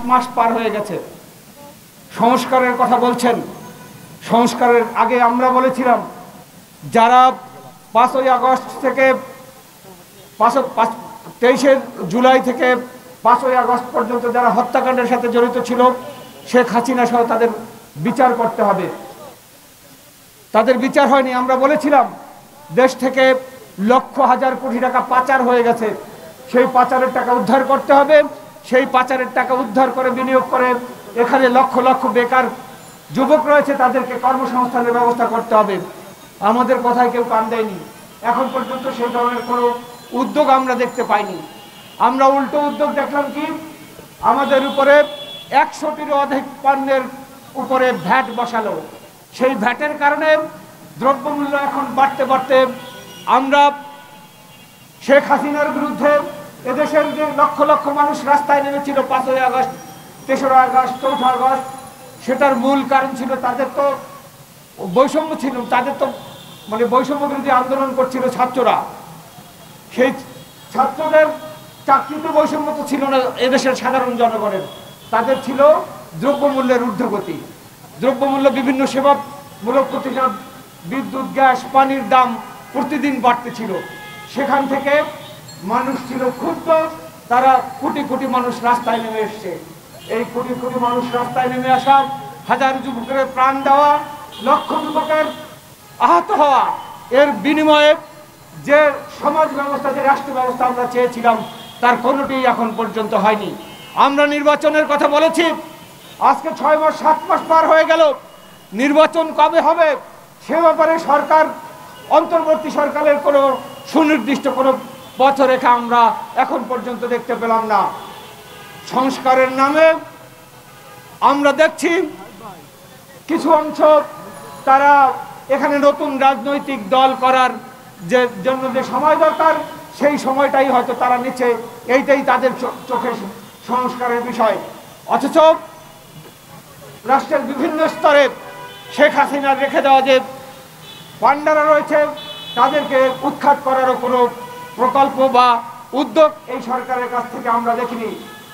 মাস পার হয়ে গেছে। সংস্কারের কথা বলছেন। সংস্কারের আগে আমরা বলেছিলাম যারা 5ই আগস্ট থেকে 23শে জুলাই থেকে 5ই আগস্ট পর্যন্ত যারা হত্যাকাণ্ডের সাথে জড়িত ছিল, শেখ হাসিনা সহ তাদের বিচার করতে হবে। তাদের বিচার হয়নি। আমরা বলেছিলাম দেশ থেকে লক্ষ হাজার কোটি টাকা পাচার হয়ে গেছে, সেই পাচারের টাকা উদ্ধার করতে হবে। সেই পাচারের টাকা উদ্ধার করে বিনিয়োগ করে এখানে লক্ষ লক্ষ বেকার যুবক রয়েছে, তাদেরকে কর্মসংস্থানের ব্যবস্থা করতে হবে। আমাদের কথায় কেউ কান দেয়নি। এখন পর্যন্ত সেই ধরনের কোনো উদ্যোগ আমরা দেখতে পাইনি। আমরা উল্টো উদ্যোগ দেখলাম কি, আমাদের উপরে 100টিরও অধিক পণ্যের উপরে ভ্যাট বসালো। সেই ভ্যাটের কারণে দ্রব্যমূল্য এখন বাড়তে বাড়তে আমরা শেখ হাসিনার বিরুদ্ধে এদেশের যে লক্ষ লক্ষ মানুষ রাস্তায় নেমেছিল 5ই আগস্ট, 3রা আগস্ট, 4ঠা আগস্ট, সেটার মূল কারণ ছিল তাদের তো বৈষম্য ছিল। তাদের তো মানে বৈষম্য বিরোধী আন্দোলন করছিল ছাত্ররা। সেই ছাত্রদের চাকরিতে বৈষম্য তো ছিল না এদেশের সাধারণ জনগণের, তাদের ছিল দ্রব্যমূল্যের ঊর্ধ্বগতি। দ্রব্যমূল্য বিভিন্ন সেবামূলক প্রতিষ্ঠান, বিদ্যুৎ, গ্যাস, পানির দাম প্রতিদিন বাড়তেছিল। সেখান থেকে মানুষ ছিল ক্ষুব্ধ। তারা কোটি কোটি মানুষ রাস্তায় নেমে এসছে। এই কোটি কোটি মানুষ রাস্তায় নেমে আসা, হাজার যুবকের প্রাণ দেওয়া, লক্ষ যুবকের আহত হওয়া, এর বিনিময়ে যে সমাজ ব্যবস্থা, যে রাষ্ট্র ব্যবস্থা আমরা চেয়েছিলাম, তার কোনোটি এখন পর্যন্ত হয়নি। আমরা নির্বাচনের কথা বলেছি, আজকে 6 মাস 7 মাস পার হয়ে গেল। নির্বাচন কবে হবে সে ব্যাপারে সরকার, অন্তর্বর্তী সরকারের কোনো সুনির্দিষ্ট কোনো পথরেখা আমরা এখন পর্যন্ত দেখতে পেলাম না। সংস্কারের নামে আমরা দেখছি কিছু অংশ তারা এখানে নতুন রাজনৈতিক দল করার যে জন্য যে সময় দরকার, সেই সময়টাই হয়তো তারা নিচ্ছে। এইটাই তাদের চোখে সংস্কারের বিষয়। অথচ রাষ্ট্রের বিভিন্ন স্তরে শেখ হাসিনার রেখে দেওয়া যে পান্ডারা রয়েছে, তাদেরকে উৎখাত করারও কোনো প্রকল্প বা উদ্যোগ এই সরকারের কাছ থেকে আমরা দেখিনি।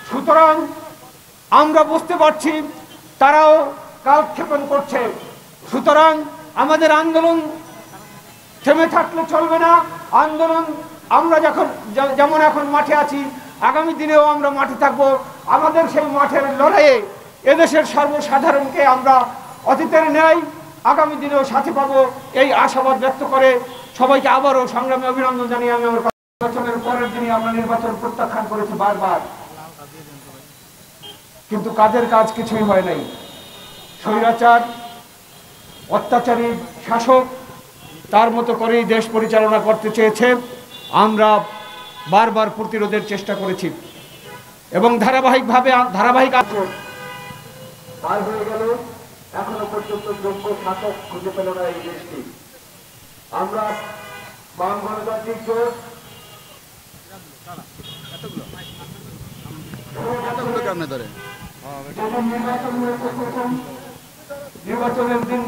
সুতরাং আমরা বুঝতে পারছি তারাও কালক্ষেপণ করছে। সুতরাং আমাদের আন্দোলন থেমে থাকলে চলবে না। আন্দোলন আমরা যেমন এখন মাঠে আছি, আগামী দিনেও আমরা মাঠে থাকবো। আমাদের সেই মাঠের লড়াইয়ে এদেশের সর্বসাধারণকে আমরা অতীতের ন্যায় আগামী দিনেও সাথে পাবো, এই আশাবাদ ব্যক্ত করে সবাইকে আবারও সংগ্রামী অভিনন্দন জানিয়ে আমি আমার নির্বাচনের পরের দিনই আমরা নির্বাচন প্রত্যাখ্যান করেছি বারবার, কিন্তু কাজের কাজ কিছুই হয় নাই। স্বৈরাচার, অত্যাচারী শাসক তার মতো করেই দেশ পরিচালনা করতে চেয়েছে। আমরা বারবার প্রতিরোধের চেষ্টা করেছি এবং ধারাবাহিক আছে পার হয়ে গেল, এখনো পর্যন্ত যোগ্য শাসক খুঁজে পেল না এই দেশটি। আমরা বাম গণতান্ত্রিক জোট নির্বাচনের দিন